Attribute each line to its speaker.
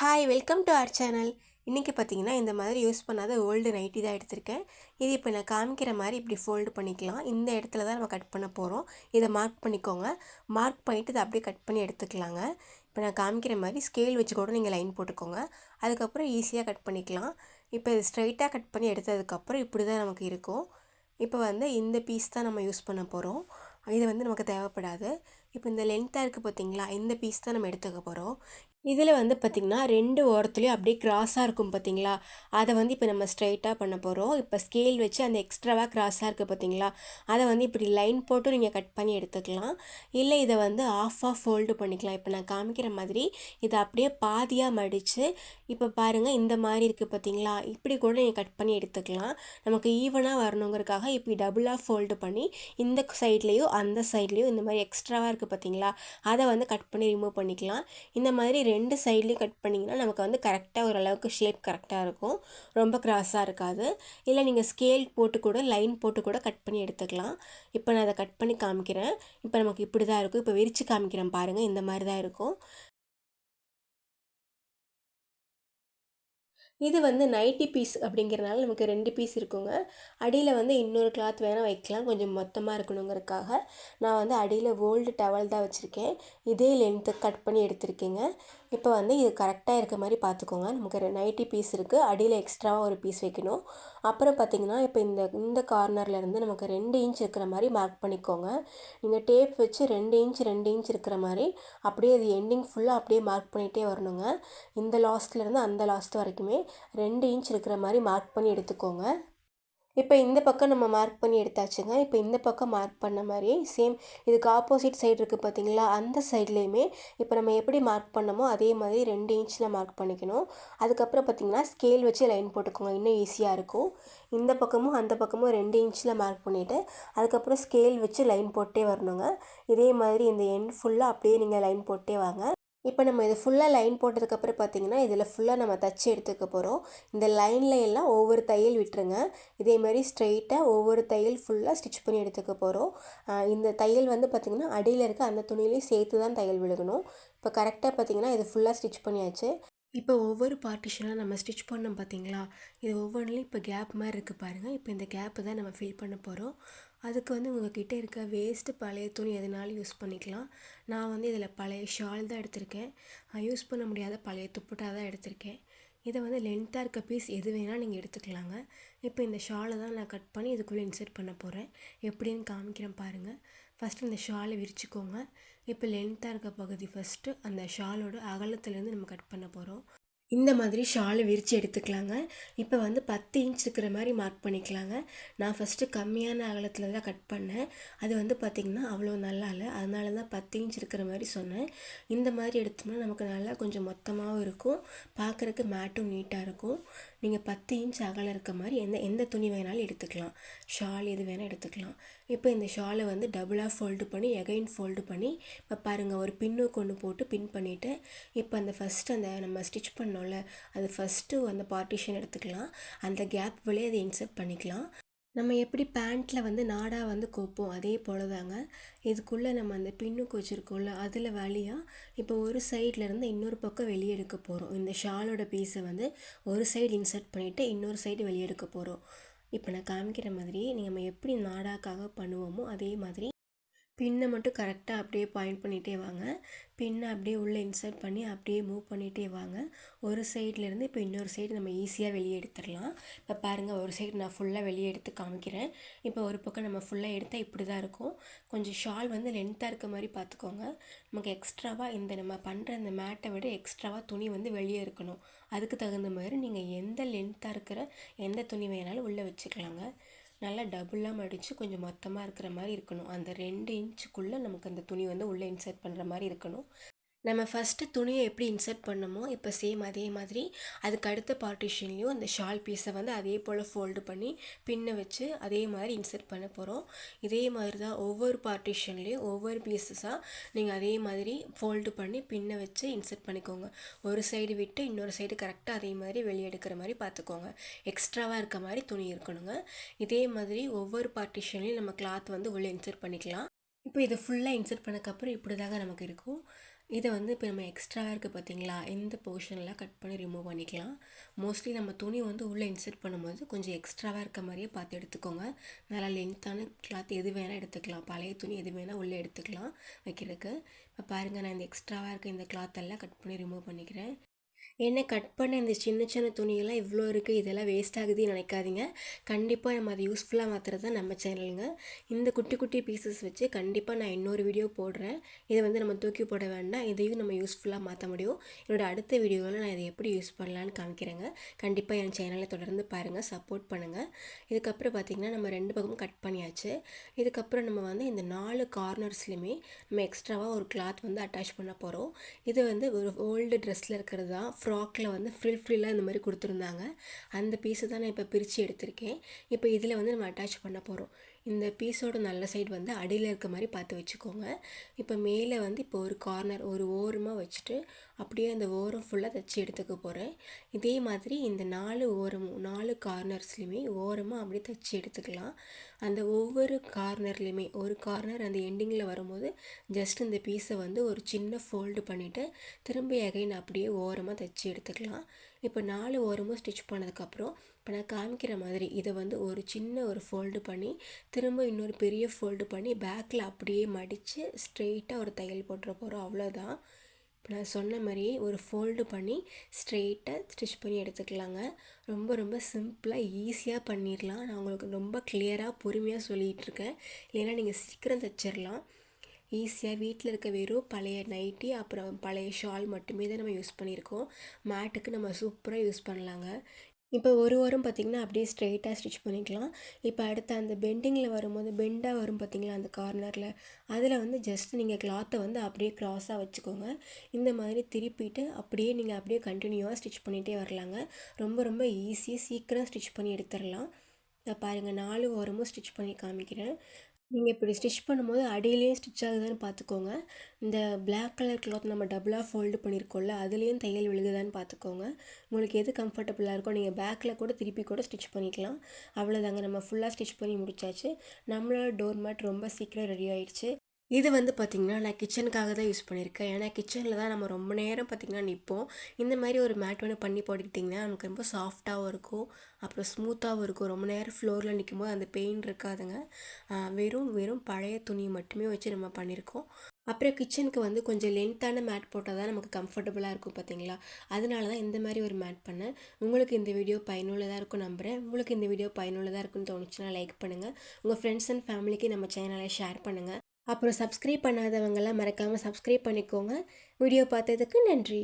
Speaker 1: Hi, welcome to our channel. இன்றைக்கி பார்த்தீங்கன்னா இந்த மாதிரி யூஸ் பண்ணாத ஓல்டு நைட்டி தான் எடுத்திருக்கேன். இது இப்போ நான் காமிக்கிற மாதிரி இப்படி ஃபோல்டு பண்ணிக்கலாம். இந்த இடத்துல தான் நம்ம கட் பண்ண போகிறோம். இதை மார்க் பண்ணிக்கோங்க. மார்க் பண்ணிவிட்டு இதை அப்படியே கட் பண்ணி எடுத்துக்கலாங்க. இப்போ நான் காமிக்கிற மாதிரி ஸ்கேல் வச்சு கூட நீங்கள் லைன் போட்டுக்கோங்க. அதுக்கப்புறம் ஈஸியாக கட் பண்ணிக்கலாம். இப்போ இது ஸ்ட்ரைட்டாக கட் பண்ணி எடுத்ததுக்கப்புறம் இப்படி தான் நமக்கு இருக்கும். இப்போ இந்த பீஸ் தான் நம்ம யூஸ் பண்ண போகிறோம். இது நமக்கு தேவைப்படாது. இப்போ இந்த லென்த்தாக இருக்குது பார்த்தீங்களா, இந்த பீஸ் தான் நம்ம எடுத்துக்க போகிறோம். இதில் பார்த்திங்கன்னா 2 ஓரத்துலேயும் அப்படியே கிராஸாக இருக்கும் பார்த்தீங்களா, அதை இப்போ நம்ம ஸ்ட்ரைட்டாக பண்ண போகிறோம். இப்போ ஸ்கேல் வச்சு அந்த எக்ஸ்ட்ராவாக கிராஸாக இருக்குது பார்த்தீங்களா, அதை இப்படி லைன் போட்டு நீங்கள் கட் பண்ணி எடுத்துக்கலாம். இல்லை இதை ஆஃப் ஃபோல்டு பண்ணிக்கலாம். இப்போ நான் காமிக்கிற மாதிரி இதை அப்படியே பாதியாக மடித்து இப்போ பாருங்கள் இந்த மாதிரி இருக்குது பார்த்தீங்களா, இப்படி கூட நீங்கள் கட் பண்ணி எடுத்துக்கலாம். நமக்கு ஈவனாக வரணுங்கிறதுக்காக இப்படி டபுளாக ஃபோல்டு பண்ணி இந்த சைட்லேயும் அந்த சைட்லேயும் இந்த மாதிரி எக்ஸ்ட்ராவாக இருக்குது பார்த்தீங்களா, அதை கட் பண்ணி ரிமூவ் பண்ணிக்கலாம். இந்த மாதிரி 2 சைட்லேயும் கட் பண்ணிங்கன்னா நமக்கு கரெக்டாக ஓரளவுக்கு ஷேப் கரெக்டாக இருக்கும். ரொம்ப கிராஸாக இருக்காது. இல்லை நீங்கள் ஸ்கேல் போட்டு கூட லைன் போட்டு கூட கட் பண்ணி எடுத்துக்கலாம். இப்போ நான் அதை கட் பண்ணி காமிக்கிறேன். இப்போ நமக்கு இப்படி தான் இருக்கும். இப்போ விரித்து காமிக்கிறேன் பாருங்கள், இந்த மாதிரி தான் இருக்கும். இது நைட்டி பீஸ் அப்படிங்கிறனால நமக்கு 2 பீஸ் இருக்குங்க. அடியில் இன்னொரு கிளாத் வேணால் வைக்கலாம், கொஞ்சம் மொத்தமாக இருக்கணுங்கிறதுக்காக. நான் அடியில் ஓல்டு டவல் தான் வச்சுருக்கேன். இதே லென்த்து கட் பண்ணி எடுத்திருக்கேங்க. இப்போ இது கரெக்டாக இருக்க மாதிரி பார்த்துக்கோங்க. நமக்கு நைட்டி பீஸ் இருக்குது, அடியில் எக்ஸ்ட்ராவாக ஒரு பீஸ் வைக்கணும். அப்புறம் பார்த்திங்கன்னா இப்போ இந்த கார்னர்லேருந்து நமக்கு 2 இன்ச் இருக்கிற மாதிரி மார்க் பண்ணிக்கோங்க. நீங்கள் டேப் வச்சு 2 இன்ச் 2 இன்ச் இருக்கிற மாதிரி அப்படியே அது எண்டிங் ஃபுல்லாக அப்படியே மார்க் பண்ணிகிட்டே வரணுங்க. இந்த லாஸ்ட்லேருந்து அந்த லாஸ்ட் வரைக்குமே 2 இன்ச் இருக்கிற மாதிரி மார்க் பண்ணி எடுத்துக்கோங்க. இப்போ இந்த பக்கம் நம்ம மார்க் பண்ணி எடுத்தாச்சுங்க. இப்போ இந்த பக்கம் மார்க் பண்ண மாதிரி சேம் இதுக்கு ஆப்போசிட் சைடு இருக்குது பார்த்தீங்களா, அந்த சைட்லேயுமே இப்போ நம்ம எப்படி மார்க் பண்ணமோ அதே மாதிரி 2 இன்ச்சில் மார்க் பண்ணிக்கணும். அதுக்கப்புறம் பார்த்திங்கன்னா ஸ்கேல் வச்சு லைன் போட்டுக்கோங்க, இன்னும் ஈஸியாக இருக்கும். இந்த பக்கமும் அந்த பக்கமும் 2 இன்ச்சில் மார்க் பண்ணிவிட்டு அதுக்கப்புறம் ஸ்கேல் வச்சு லைன் போட்டே வரணுங்க. இதே மாதிரி இந்த எண்ட் ஃபுல்லாக அப்படியே நீங்கள் லைன் போட்டே வாங்க. இப்போ நம்ம இது ஃபுல்லாக லைன் போட்டதுக்கப்புறம் பார்த்திங்கன்னா இதில் ஃபுல்லாக நம்ம தச்சு எடுத்துக்க போகிறோம். இந்த லைனில் எல்லாம் ஒவ்வொரு தையல் விட்டுருங்க. இதே மாதிரி ஸ்ட்ரெயிட்டாக ஒவ்வொரு தையல் ஃபுல்லாக ஸ்டிச் பண்ணி எடுத்துக்க போகிறோம். இந்த தையல் பார்த்திங்கன்னா அடியில் இருக்க அந்த துணியிலையும் சேர்த்து தான் தையல் விழுகணும். இப்போ கரெக்டாக பார்த்திங்கன்னா இது ஃபுல்லாக ஸ்டிச் பண்ணியாச்சு. இப்போ ஒவ்வொரு பார்ட்டிஷனாக நம்ம ஸ்டிச் பண்ணோம் பார்த்தீங்களா, இது ஒவ்வொன்றிலையும் இப்போ கேப் மாதிரி இருக்குது பாருங்கள். இப்போ இந்த கேப்பு தான் நம்ம ஃபில் பண்ண போகிறோம். அதுக்கு உங்கள்கிட்ட இருக்க வேஸ்ட்டு பழைய துணி எதுனாலும் யூஸ் பண்ணிக்கலாம். நான் இதில் பழைய ஷால் தான் எடுத்திருக்கேன். யூஸ் பண்ண முடியாத பழைய துப்பட்டா தான் எடுத்திருக்கேன். இதை லென்த்தாக இருக்க பீஸ் எது வேணால் நீங்கள் எடுத்துக்கலாங்க. இப்போ இந்த ஷாலை தான் நான் கட் பண்ணி இதுக்குள்ளே இன்சர்ட் பண்ண போகிறேன். எப்படின்னு காமிக்கிறேன் பாருங்கள். ஃபஸ்ட்டு இந்த ஷாலை விரிச்சுக்கோங்க. இப்போ லென்த்தாக இருக்க பகுதி ஃபஸ்ட்டு அந்த ஷாலோட அகலத்துலேருந்து நம்ம கட் பண்ண போகிறோம். இந்த மாதிரி ஷாலை விரித்து எடுத்துக்கலாங்க. இப்போ 10 இன்ச் இருக்கிற மாதிரி மார்க் பண்ணிக்கலாங்க. நான் ஃபஸ்ட்டு கம்மியான அகலத்தில் தான் கட் பண்ணேன். அது பார்த்திங்கன்னா அவ்வளோ நல்லா இல்லை, அதனால தான் 10 இன்ச் இருக்கிற மாதிரி சொன்னேன். இந்த மாதிரி எடுத்தோம்னா நமக்கு நல்லா கொஞ்சம் மொத்தமாகவும் இருக்கும், பார்க்குறக்கு மேட்டும் நீட்டாக இருக்கும். நீங்கள் 10 இன்ச் அகலம் இருக்க மாதிரி எந்த துணி வேணாலும் எடுத்துக்கலாம், ஷால் எது வேணால் எடுத்துக்கலாம். இப்போ இந்த ஷாலை டபுளாக ஃபோல்டு பண்ணி எகைன் ஃபோல்டு பண்ணி இப்போ பாருங்கள் ஒரு பின்னு கொண்டு போட்டு பின் பண்ணிவிட்டு இப்போ ஃபஸ்ட்டு நம்ம ஸ்டிச் பண்ணோம்ல அது ஃபஸ்ட்டு அந்த பார்ட்டிஷன் எடுத்துக்கலாம். அந்த கேப் வழியே அதை இன்சர்ட் பண்ணிக்கலாம். நம்ம எப்படி பேண்ட்டில் நாடாக கோப்போம் அதே போல் தாங்க இதுக்குள்ளே நம்ம அந்த பின்னுக்கு வச்சுருக்கோம்ல அதில் வழியாக இப்போ ஒரு சைட்லேருந்து இன்னொரு பக்கம் வெளியே எடுக்க போகிறோம். இந்த ஷாலோட பீஸை ஒரு சைடு இன்சர்ட் பண்ணிவிட்டு இன்னொரு சைடு வெளியே எடுக்க போகிறோம். இப்போ நான் காமிக்கிற மாதிரி நம்ம எப்படி நாடாக்காக பண்ணுவோமோ அதே மாதிரி பின்னை மட்டும் கரெக்டாக அப்படியே பாயிண்ட் பண்ணிகிட்டே வாங்க. பின்னை அப்படியே உள்ளே இன்சர்ட் பண்ணி அப்படியே மூவ் பண்ணிகிட்டே வாங்க. ஒரு சைட்லேருந்து இப்போ இன்னொரு சைடு நம்ம ஈஸியாக வெளியே எடுத்துடலாம். இப்போ பாருங்கள் ஒரு சைடு நான் ஃபுல்லாக வெளியே எடுத்து காமிக்கிறேன். இப்போ ஒரு பக்கம் நம்ம ஃபுல்லாக எடுத்தால் இப்படி தான் இருக்கும். கொஞ்சம் ஷால் லென்த்தாக இருக்க மாதிரி பார்த்துக்கோங்க. நமக்கு எக்ஸ்ட்ராவாக நம்ம பண்ணுற இந்த மேட்டை விட எக்ஸ்ட்ராவாக துணி வெளியே இருக்கணும். அதுக்கு தகுந்த மாதிரி நீங்கள் எந்த லென்த்தாக இருக்கிற எந்த துணி வேணாலும் உள்ளே வச்சுக்கலாங்க. நல்லா டபுளாக மடித்து கொஞ்சம் மொத்தமாக இருக்கிற மாதிரி இருக்கணும். அந்த 2 இன்ச்சுக்குள்ளே நமக்கு அந்த துணி உள்ளே இன்சர்ட் பண்ணுற மாதிரி இருக்கணும். நம்ம ஃபஸ்ட்டு துணியை எப்படி இன்சர்ட் பண்ணமோ இப்போ சேம் அதே மாதிரி அதுக்கு அடுத்த பார்ட்டிஷன்லேயும் அந்த ஷால் பீஸை அதே போல் ஃபோல்டு பண்ணி பின்னை வச்சு அதே மாதிரி இன்சர்ட் பண்ண போகிறோம். இதே மாதிரி தான் ஒவ்வொரு பார்ட்டிஷன்லேயும் ஒவ்வொரு பீஸஸாக நீங்கள் அதே மாதிரி ஃபோல்டு பண்ணி பின்னை வச்சு இன்சர்ட் பண்ணிக்கோங்க. ஒரு சைடு விட்டு இன்னொரு சைடு கரெக்டாக அதே மாதிரி வெளியே எடுக்கிற மாதிரி பார்த்துக்கோங்க. எக்ஸ்ட்ராவாக இருக்க மாதிரி துணி இருக்கணுங்க. இதே மாதிரி ஒவ்வொரு பார்ட்டிஷன்லேயும் நம்ம கிளாத் உள்ளே இன்சர்ட் பண்ணிக்கலாம். இப்போ இதை ஃபுல்லாக இன்சர்ட் பண்ணக்கப்புறம் இப்படி தாங்க நமக்கு இருக்கும். இதை வந்து இப்போ நம்ம எக்ஸ்ட்ராவாக இருக்குது பார்த்தீங்களா, இந்த போர்ஷன்லாம் கட் பண்ணி ரிமூவ் பண்ணிக்கலாம். மோஸ்ட்லி நம்ம துணி வந்து உள்ளே இன்சர்ட் பண்ணும்போது கொஞ்சம் எக்ஸ்ட்ராவாக இருக்க மாதிரியே பார்த்து எடுத்துக்கோங்க. நல்லா லென்த்தான கிளாத் எது வேணால் எடுத்துக்கலாம், பழைய துணி எது வேணால் உள்ளே எடுத்துக்கலாம் வைக்கிறதுக்கு. இப்போ பாருங்கள், நான் இந்த எக்ஸ்ட்ராவாக இருக்க இந்த கிளாத்தெல்லாம் கட் பண்ணி ரிமூவ் பண்ணிக்கிறேன். என்ன கட் பண்ண இந்த சின்ன சின்ன துணியெல்லாம் இவ்வளோ இருக்குது, இதெல்லாம் வேஸ்ட் ஆகுதுன்னு நினைக்காதீங்க. கண்டிப்பாக நம்ம அதை யூஸ்ஃபுல்லாக மாற்றுறது தான் நம்ம சேனலுங்க. இந்த குட்டி குட்டி பீசஸ் வச்சு கண்டிப்பாக நான் இன்னொரு வீடியோ போடுறேன். இதை வந்து நம்ம தூக்கி போட வேண்டாம், இதையும் நம்ம யூஸ்ஃபுல்லாக மாற்ற முடியும். என்னோடய அடுத்த வீடியோவில் நான் இதை எப்படி யூஸ் பண்ணலான்னு காமிக்கிறேங்க. கண்டிப்பாக என் சேனலை தொடர்ந்து பாருங்கள், சப்போர்ட் பண்ணுங்கள். இதுக்கப்புறம் பார்த்திங்கன்னா நம்ம 2 பக்கமும் கட் பண்ணியாச்சு. இதுக்கப்புறம் நம்ம வந்து இந்த 4 கார்னர்ஸ்லையுமே நம்ம எக்ஸ்ட்ராவாக ஒரு கிளாத் வந்து அட்டாச் பண்ண போகிறோம். இது வந்து ஒரு ஓல்டு ட்ரெஸ்ஸில் இருக்கிறது தான். ஃப்ராக்கில் வந்து ஃப்ரில்லாக இந்த மாதிரி கொடுத்துருந்தாங்க. அந்த பீஸை தான் நான் இப்போ பிரித்து எடுத்திருக்கேன். இப்போ இதில் வந்து நம்ம அட்டாச் பண்ண போகிறோம். இந்த பீஸோட நல்ல சைடு வந்து அடியில் இருக்க மாதிரி பார்த்து வச்சுக்கோங்க. இப்போ மேலே வந்து இப்போ ஒரு கார்னர் ஒரு ஓரமாக வச்சுட்டு அப்படியே அந்த ஓரம் ஃபுல்லாக தைச்சி எடுத்துக்க போகிறேன். இதே மாதிரி இந்த 4 கார்னர்ஸ்லையுமே ஓரமாக அப்படியே தைச்சி எடுத்துக்கலாம். அந்த ஒவ்வொரு கார்னர்லேயுமே ஒரு கார்னர் அந்த எண்டிங்கில் வரும்போது ஜஸ்ட் இந்த பீஸை வந்து ஒரு சின்ன ஃபோல்டு பண்ணிவிட்டு திரும்பி அகைன் அப்படியே ஓரமாக தைச்சி எடுத்துக்கலாம். இப்போ 4 ஓரமும் ஸ்டிச் பண்ணதுக்கப்புறம் இப்போ நான் காமிக்கிற மாதிரி இதை வந்து ஒரு சின்ன ஒரு ஃபோல்டு பண்ணி திரும்ப இன்னொரு பெரிய ஃபோல்டு பண்ணி பேக்கில் அப்படியே மடித்து ஸ்ட்ரெயிட்டாக ஒரு தையல் போட்டுற போகிறோம். அவ்வளோதான். இப்போ நான் சொன்ன மாதிரியே ஒரு ஃபோல்டு பண்ணி ஸ்ட்ரெயிட்டாக ஸ்டிச் பண்ணி எடுத்துக்கலாங்க. ரொம்ப ரொம்ப சிம்பிளாக ஈஸியாக பண்ணிடலாம். நான் உங்களுக்கு ரொம்ப கிளியராக பொறுமையாக சொல்லிகிட்ருக்கேன், இல்லைன்னா நீங்கள் சீக்கிரம் தைச்சிடலாம். ஈஸியாக வீட்டில் இருக்க வெறும் பழைய நைட்டி அப்புறம் பழைய ஷால் மட்டுமே தான் நம்ம யூஸ் பண்ணியிருக்கோம். மேட்டுக்கு நம்ம சூப்பராக யூஸ் பண்ணலாங்க. இப்போ ஒரு வாரம் பார்த்திங்கன்னா அப்படியே ஸ்ட்ரெயிட்டாக ஸ்டிச் பண்ணிக்கலாம். இப்போ அடுத்து அந்த பெண்டிங்கில் வரும்போது பெண்டாக வரும் பார்த்திங்களா அந்த கார்னரில், அதில் வந்து ஜஸ்ட் நீங்கள் கிளாத்தை வந்து அப்படியே க்ராஸாக வச்சுக்கோங்க. இந்த மாதிரி திருப்பிட்டு அப்படியே நீங்கள் அப்படியே கண்டினியூவாக ஸ்டிச் பண்ணிகிட்டே வரலாங்க. ரொம்ப ரொம்ப ஈஸியாக சீக்கிரம் ஸ்டிச் பண்ணி எடுத்துடலாம். பாருங்கள், 4 வாரமும் ஸ்டிச் பண்ணி காமிக்கிறேன். நீங்கள் இப்படி ஸ்டிச் பண்ணும்போது அடியிலேயும் ஸ்டிச் ஆகுதான்னு பார்த்துக்கோங்க. இந்த பிளாக் கலர் கிளாத் நம்ம டபுளாக ஃபோல்டு பண்ணியிருக்கோம்ல, அதுலேயும் தையல் விழுகுதான்னு பார்த்துக்கோங்க. உங்களுக்கு எது கம்ஃபர்டபுளாக இருக்கோ நீங்கள் பேக்கில் கூட திருப்பி கூட ஸ்டிச் பண்ணிக்கலாம். அவ்வளோதாங்க, நம்ம ஃபுல்லாக ஸ்டிச் பண்ணி முடிச்சாச்சு. நம்மளோட டோர் மேட் ரொம்ப சீக்கிரம் ரெடி ஆகிடுச்சு. இது வந்து பார்த்திங்கன்னா நான் கிச்சனுக்காக தான் யூஸ் பண்ணியிருக்கேன். ஏன்னா கிச்சனில் தான் நம்ம ரொம்ப நேரம் பார்த்திங்கன்னா நிற்போம். இந்த மாதிரி ஒரு மேட் ஒன்று பண்ணி போட்டுக்கிட்டிங்கன்னா நமக்கு ரொம்ப சாஃப்டாகவும் இருக்கும், அப்புறம் ஸ்மூத்தாகவும் இருக்கும். ரொம்ப நேரம் ஃப்ளோரில் நிற்கும்போது அந்த பெயின் இருக்காதுங்க. வெறும் பழைய துணி மட்டுமே வச்சு நம்ம பண்ணியிருக்கோம். அப்புறம் கிச்சனுக்கு வந்து கொஞ்சம் லென்த்தான மேட் போட்டால் தான் நமக்கு கம்ஃபர்டபுளாக இருக்கும் பார்த்திங்களா. அதனால தான் இந்த மாதிரி ஒரு மேட் பண்ணேன். உங்களுக்கு இந்த வீடியோ பயனுள்ளதாக இருக்கும் நம்புகிறேன். உங்களுக்கு இந்த வீடியோ பயனுள்ளதாக இருக்குன்னு தோணுச்சுன்னா லைக் பண்ணுங்கள். உங்கள் ஃப்ரெண்ட்ஸ் அண்ட் ஃபேமிலிக்கு நம்ம சேனலை ஷேர் பண்ணுங்கள். அப்புறம் சப்ஸ்கிரைப் பண்ணாதவங்கெல்லாம் மறக்காமல் சப்ஸ்கிரைப் பண்ணிக்கோங்க. வீடியோ பார்த்ததுக்கு நன்றி.